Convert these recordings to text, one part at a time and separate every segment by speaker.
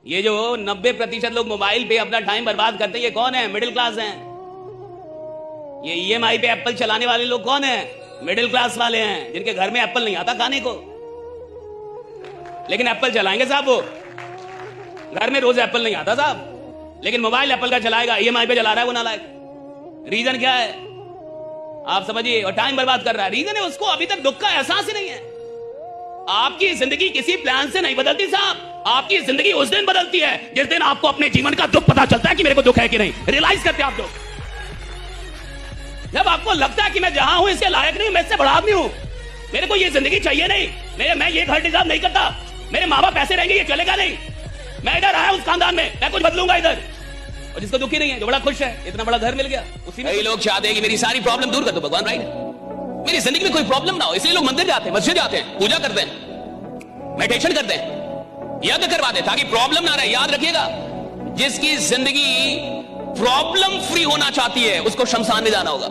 Speaker 1: ये जो 90% लोग मोबाइल पे अपना टाइम बर्बाद करते हैं, ये कौन है? मिडिल क्लास हैं। ये ईएमआई पे एप्पल चलाने वाले लोग कौन है? मिडिल क्लास वाले हैं, जिनके घर में एप्पल नहीं आता खाने को, लेकिन एप्पल चलाएंगे साहब। वो घर में रोज एप्पल नहीं आता साहब, लेकिन मोबाइल एप्पल का चलाएगा, ईएमआई पे चला रहा है वो नालायक। रीजन क्या है आप समझिए, और टाइम बर्बाद कर रहा है। रीजन है उसको अभी तक दुख का एहसास ही नहीं है। आपकी जिंदगी किसी प्लान से नहीं बदलती साहब, आपकी जिंदगी उस दिन बदलती है जिस दिन आपको अपने जीवन का दुख पता चलता है कि मेरे को दुख है कि नहीं। रियलाइज करते हैं आप लोग। जब आपको लगता है कि मैं जहां हूं इसके लायक नहीं, मैं इससे बड़ा आदमी हूं, मेरे को ये जिंदगी चाहिए नहीं, मैं ये घर डिजर्व नहीं करता, मेरे माँ बाप ऐसे रहेंगे, ये चलेगा नहीं, मैं इधर आया उस खानदान में, मैं कुछ बदलूंगा इधर। और जिसको दुखी नहीं है, जो बड़ा खुश है, इतना बड़ा घर मिल गया, उसी में लोग चाहते हैं कि मेरी सारी प्रॉब्लम दूर कर दो भगवान, राइट? मेरी जिंदगी में कोई प्रॉब्लम ना हो, इसलिए लोग मंदिर जाते हैं, मस्जिद जाते हैं, पूजा करते हैं, मेडिटेशन करते हैं, यज्ञ करवाते हैं ताकि प्रॉब्लम ना रहे। याद रखिएगा, जिसकी जिंदगी प्रॉब्लम फ्री होना चाहती है उसको शमशान में जाना होगा।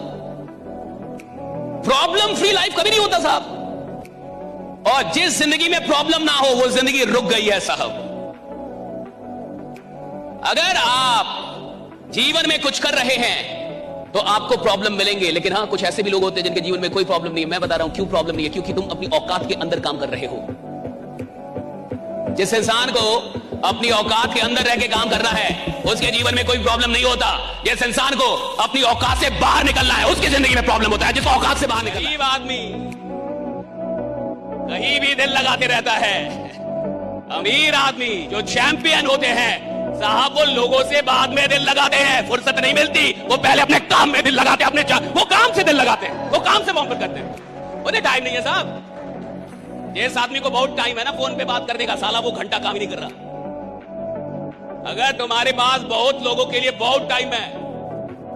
Speaker 1: प्रॉब्लम फ्री लाइफ कभी नहीं होता साहब, और जिस जिंदगी में प्रॉब्लम ना हो वो जिंदगी रुक गई है साहब। अगर आप जीवन में कुछ कर रहे हैं तो आपको प्रॉब्लम मिलेंगे, लेकिन हां कुछ ऐसे भी लोग होते हैं जिनके जीवन में कोई प्रॉब्लम नहीं है। मैं बता रहा हूं क्यों प्रॉब्लम नहीं है, क्योंकि तुम अपनी औकात के अंदर काम कर रहे हो। जिस इंसान को अपनी औकात के अंदर रह के काम करना है उसके जीवन में कोई प्रॉब्लम नहीं होता। जिस इंसान को अपनी औकात से बाहर निकलना है उसकी जिंदगी में प्रॉब्लम होता है। जिसको औकात से बाहर निकलना है, आदमी कहीं भी दिल लगाते रहता है। अमीर आदमी जो चैंपियन होते हैं साहब, वो लोगों से बाद में दिल लगाते हैं, फुर्सत नहीं मिलती, वो पहले अपने काम में दिल लगाते हैं, वो काम से दिल लगाते हैं, वो काम से मोहब्बत करते हैं। उन्हें टाइम नहीं है साहब। जिस आदमी को बहुत टाइम है ना फोन पे बात करने का, साला वो घंटा काम ही नहीं कर रहा। अगर तुम्हारे पास बहुत लोगों के लिए बहुत टाइम है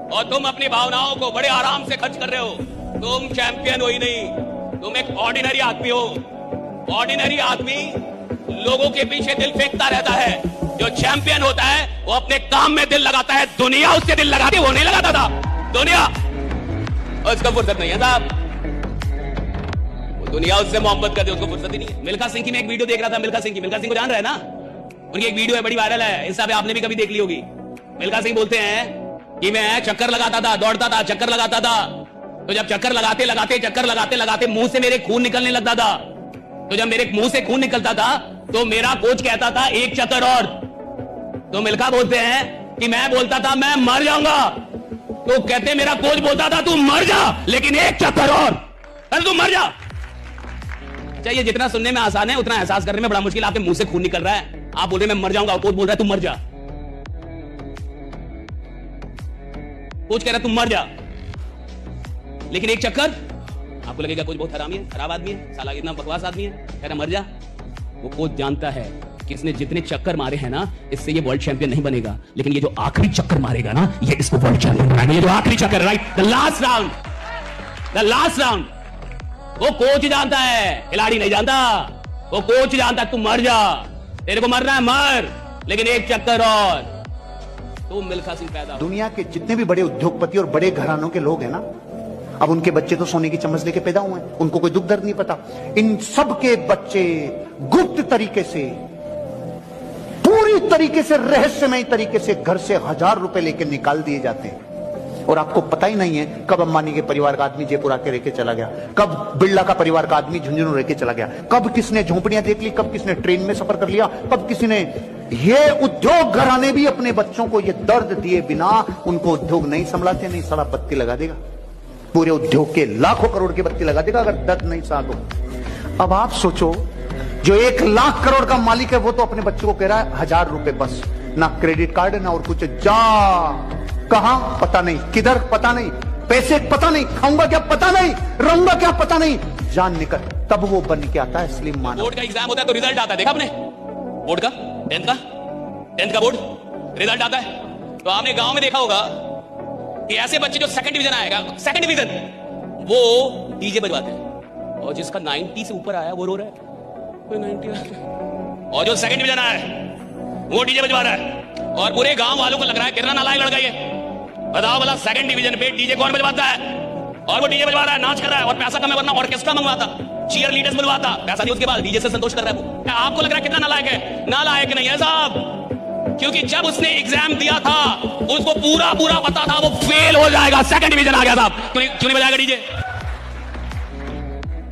Speaker 1: और तुम अपनी भावनाओं को बड़े आराम से खर्च कर रहे हो, तुम चैंपियन हो ही नहीं, तुम एक ऑर्डिनरी आदमी हो। ऑर्डिनरी आदमी लोगों के पीछे दिल फेंकता रहता है, जो चैंपियन होता है वो अपने काम में दिल लगाता है। दुनिया उससे दिल लगाती, वो नहीं लगाता था दुनिया, और उसका फुर्सत नहीं है साहब। दुनिया उससे मोहब्बत करती है, उसको फुर्सत ही नहीं है। मिल्खा सिंह की मैं एक वीडियो देख रहा था, मिल्खा सिंह को जान रहा है ना? उनकी एक वीडियो है, बड़ी वायरल है, इंस्टा पे आपने भी कभी देख ली होगी। मिल्खा सिंह बोलते हैं कि मैं चक्कर लगाता था, दौड़ता था, चक्कर लगाता था, तो जब चक्कर लगाते मुंह से मेरे खून निकलने लगता था। तो जब मेरे मुंह से खून निकलता था तो मेरा कोच कहता था एक चक्कर और। तो मिल्खा बोलते हैं कि मैं बोलता था मैं मर जाऊंगा, तो कहते मेरा कोच बोलता था तू मर जा लेकिन एक चक्कर और, अरे तू मर जा। चाहिए जितना सुनने में आसान है उतना एहसास करने में बड़ा मुश्किल। आपके मुंह से खून निकल रहा है, आप बोल रहे मैं मर जाऊंगा, कोच बोल रहा है तू मर जा। कोच कह रहा है तू मर जा लेकिन एक चक्कर। आपको लगेगा कोच बहुत हरामी है, खराब आदमी है, साला इतना बकवास आदमी है, कह रहा मर जा। वो कोच जानता है कि इसने जितने चक्कर मारे हैं ना, इससे ये वर्ल्ड चैंपियन नहीं बनेगा, लेकिन ये जो आखिरी चक्कर मारेगा ना, ये इसको वर्ल्ड चैंपियन बनाएगा। ये जो आखिरी चक्कर, राइट, द लास्ट राउंड, वो कोच जानता है, खिलाड़ी नहीं जानता। वो कोच जानता है तू मर जा, तेरे को मरना है मर, लेकिन एक चक्कर और। तो मिल्खा सिंह पैदा।
Speaker 2: दुनिया के जितने भी बड़े उद्योगपति और बड़े घरानों के लोग हैं ना, अब उनके बच्चे तो सोने की चम्मच लेके पैदा हुए हैं, उनको कोई दुख दर्द नहीं पता। इन सब के बच्चे गुप्त तरीके से, पूरी तरीके से, रहस्यमय तरीके से घर से 1000 रुपए लेके निकाल दिए जाते हैं। और आपको पता ही नहीं है कब अंबानी के परिवार का आदमी जयपुर आके रह के चला गया, कब बिरला का परिवार का आदमी झुंझुनू रह के चला गया, कब किसने झोंपड़ियां देख ली, कब किसने ट्रेन में सफर कर लिया, कब किसी ने। ये उद्योग घराने भी अपने बच्चों को ये दर्द दिए बिना उनको उद्योग नहीं संभलाते। नहीं साला बत्ती लगा देगा, पूरे उद्योग के लाखों करोड़ की बत्ती लगा देगा अगर दर्द नहीं सहन हो। अब आप सोचो, जो 1 लाख करोड़ का मालिक है वो तो अपने बच्चों को कह रहा है 1000 रुपए बस, ना क्रेडिट कार्ड ना और कुछ, जा कहां पता नहीं, किधर पता नहीं, पैसे पता नहीं, खाऊंगा क्या पता नहीं, रहूंगा क्या पता नहीं, जान निकल। तब वो बन के आता है स्लिम मानव।
Speaker 1: बोर्ड का एग्जाम होता है तो रिजल्ट आता है, देखा आपने? बोर्ड का 10th का बोर्ड रिजल्ट आता है तो आपने गांव में देखा होगा कि ऐसे बच्चे जो सेकंड डिवीजन आएगा, सेकंड डिवीजन, वो डीजे बजवाते हैं, और जिसका 90 से ऊपर आया वो रो रहा है 90, और जो सेकंड डिवीजन आया है वो डीजे बजवा रहा है, और पूरे गांव वालों को लग रहा है कितना नालायक लड़का ये। बताओ भला, सेकंड डिवीजन पे डीजे कौन बजवाता है? और वो डीजे बजवा रहा है, नाच कर रहा है और पैसा कम है, वरना ऑर्केस्ट्रा मंगवाता, चीयर लीडर्स बुलवाता, पैसा नहीं उसके बाद डीजे से संतोष कर रहा है वो। आपको लग रहा है कितना नालायक है? नालायक नहीं है साहब, क्योंकि जब उसने एग्जाम दिया था उसको पूरा पूरा पता था वो फेल हो जाएगा, सेकंड डिवीजन आ गया साहब। क्यों नहीं बजाएगा डीजे?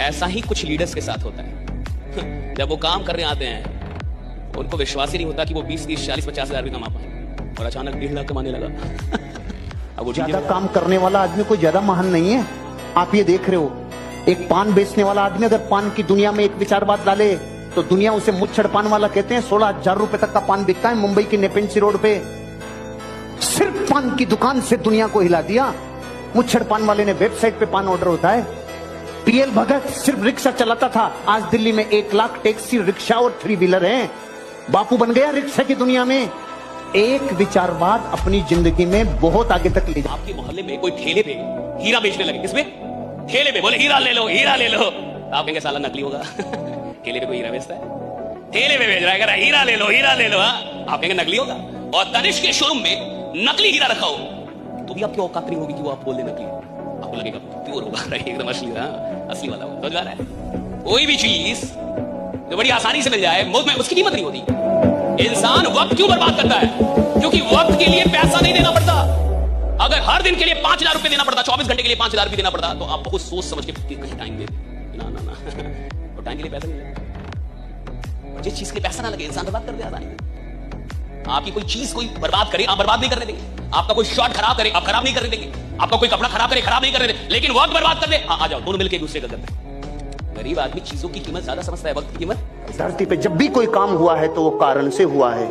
Speaker 1: ऐसा ही कुछ लीडर्स के साथ होता है। जब वो काम करने आते हैं उनको विश्वास ही नहीं होता कि वो 20, 30, 40, 50 हजार भी कमा पाए, और अचानक 1.5 लाख कमाने लगा। अब वो
Speaker 2: ज्यादा काम करने वाला आदमी कोई ज्यादा महान नहीं है। आप ये देख रहे हो, एक पान बेचने वाला आदमी अगर पान की दुनिया में एक विचार बात डाले तो दुनिया उसे मुच्छड़ पान वाला कहते हैं। 16,000 रुपए तक का पान बिकता है मुंबई की नेपेंसी रोड पे। सिर्फ पान की दुकान से दुनिया को हिला दिया। मुच्छड़ पान वाले ने वेबसाइट पे पान ऑर्डर होता है। पीएल भगत सिर्फ रिक्शा चलाता था, आज दिल्ली में 1 लाख टैक्सी, रिक्शा और 3 व्हीलर हैं। बापू बन गया रिक्शा की दुनिया में। एक विचारवाद अपनी जिंदगी में बहुत आगे तक ले जा।
Speaker 1: आपके मोहल्ले में कोई ठेले पे हीरा बेचने लगे, किसमें? ठेले पे बोले हीरा ले लो, हीरा ले लो। आप कहेंगे साला नकली होगा। ठेले पे कोई हीरा बेचता है? ठेले पे बेच रहा है, कह रहा है हीरा ले लो, हीरा ले लो। आप कहेंगे नकली होगा। और तनिष्क के शोरूम में नकली हीरा रखा हो तो भी आपकी औकात नहीं होगी कि वो आप बोल दे नकली। आपको लगेगा प्योर होगा, एकदम असली, असली वाला समझ आ रहा है? कोई भी चीज जो बड़ी आसानी से मिल जाए मुफ्त में, उसकी कीमत नहीं होती। इंसान वक्त क्यों बर्बाद करता है? क्योंकि वक्त के लिए पैसा नहीं देना पड़ता। अगर हर दिन के लिए 5,000 रुपए देना पड़ता, 24 घंटे के लिए 5,000 रुपए देना पड़ता, तो आप बहुत सोच समझ के कहीं टाइम दे दे। ना ना ना, और टाइम के लिए पैसा नहीं लगता। जिस चीज के पैसा ना लगे इंसान बर्बाद कर दे आसानी में। आपकी कोई चीज कोई बर्बाद करे, आप बर्बाद नहीं करने देंगे। आपका कोई शॉट खराब करे, आप खराब नहीं करने देंगे। आपका कोई कपड़ा खराब करे, खराब नहीं करने देंगे। लेकिन वक्त बर्बाद कर दे, आ जाओ दोनों मिलकर एक दूसरे का करते हैं। गरीब आदमी चीजों की कीमत ज्यादा समझता है, वक्त की कीमत।
Speaker 2: धरती पे जब भी कोई काम हुआ है तो वो कारण से हुआ है,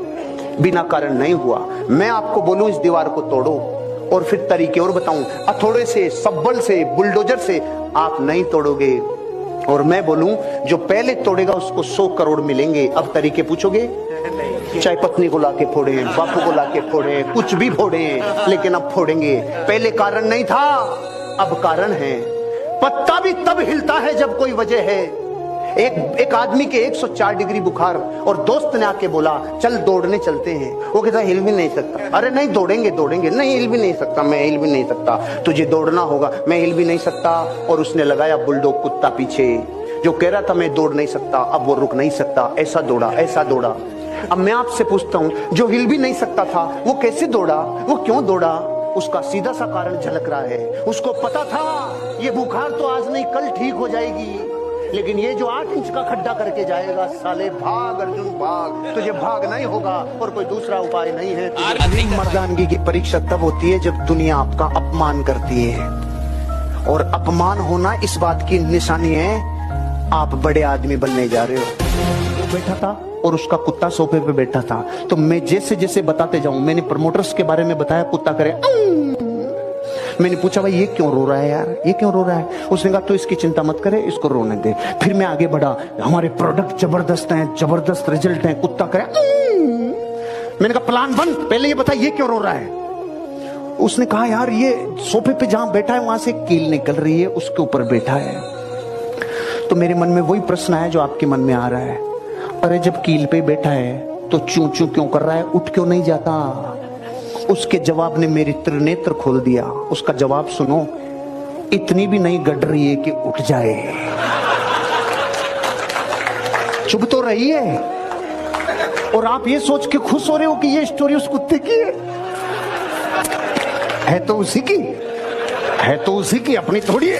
Speaker 2: बिना कारण नहीं हुआ। मैं आपको बोलूं इस दीवार को तोड़ो, और फिर तरीके और बताऊं, हथौड़े से, सब्बल से, बुलडोजर से आप नहीं तोड़ोगे। और मैं बोलूं जो पहले तोड़ेगा उसको 100 करोड़ मिलेंगे। अब तरीके पूछोगे? चाहे पत्नी को लाके फोड़े, बापू को लाके फोड़े, कुछ भी फोड़े, लेकिन अब फोड़ेंगे। पहले कारण नहीं था, अब कारण है। पत्ता भी तब हिलता है जब कोई वजह है। एक आदमी के 104 डिग्री बुखार, और दोस्त ने आके बोला चल दौड़ने चलते हैं। वो कहता हिल भी नहीं सकता। अरे नहीं, दौड़ेंगे दौड़ेंगे। नहीं, हिल भी नहीं सकता, मैं हिल भी नहीं सकता। तुझे दौड़ना होगा। मैं हिल भी नहीं सकता। और उसने लगाया बुलडॉग कुत्ता पीछे, जो कह रहा था मैं दौड़ नहीं सकता, अब वो रुक नहीं सकता। ऐसा दौड़ा, ऐसा दौड़ा। अब मैं आपसे पूछता हूं, जो हिल भी नहीं सकता था वो कैसे दौड़ा? वो क्यों दौड़ा? उसका सीधा सा कारण झलक रहा है। उसको पता था ये बुखार तो आज नहीं कल ठीक हो जाएगी, लेकिन ये जो 8 इंच का खड्डा करके जाएगा, साले भाग अर्जुन भाग, तुझे भागना ही होगा और कोई दूसरा उपाय नहीं है। मर्दानगी की परीक्षा तब होती है जब दुनिया आपका अपमान करती है, और अपमान होना इस बात की निशानी है आप बड़े आदमी बनने जा रहे हो। वो बैठा था और उसका कुत्ता सोफे पे बैठा था, तो मैं जैसे जैसे बताते जाऊं, मैंने प्रमोटर्स के बारे में बताया, कुत्ता करे। मैंने पूछा भाई ये क्यों रो रहा है यार, ये क्यों रो रहा है? उसने कहा तो इसकी चिंता मत करे, इसको रोने दे। फिर मैं आगे बढ़ा, हमारे प्रोडक्ट जबरदस्त हैं, जबरदस्त रिजल्ट हैं। कुत्ता करे। मैंने कहा प्लान बंद, पहले ये बता ये क्यों रो रहा है? उसने कहा यार ये सोफे पे जहां बैठा है वहां से कील निकल रही है, उसके ऊपर बैठा है। तो मेरे मन में वही प्रश्न आया जो आपके मन में आ रहा है, अरे जब कील पे बैठा है तो चूं चूं क्यों कर रहा है, उठ क्यों नहीं जाता? उसके जवाब ने मेरी त्रिनेत्र खोल दिया। उसका जवाब सुनो, इतनी भी नहीं गड़ रही है कि उठ जाए। चुप तो रही है, और आप ये सोच के खुश हो रहे हो कि ये स्टोरी उस कुत्ते की है तो उसी की, है तो उसी की, अपनी थोड़ी है।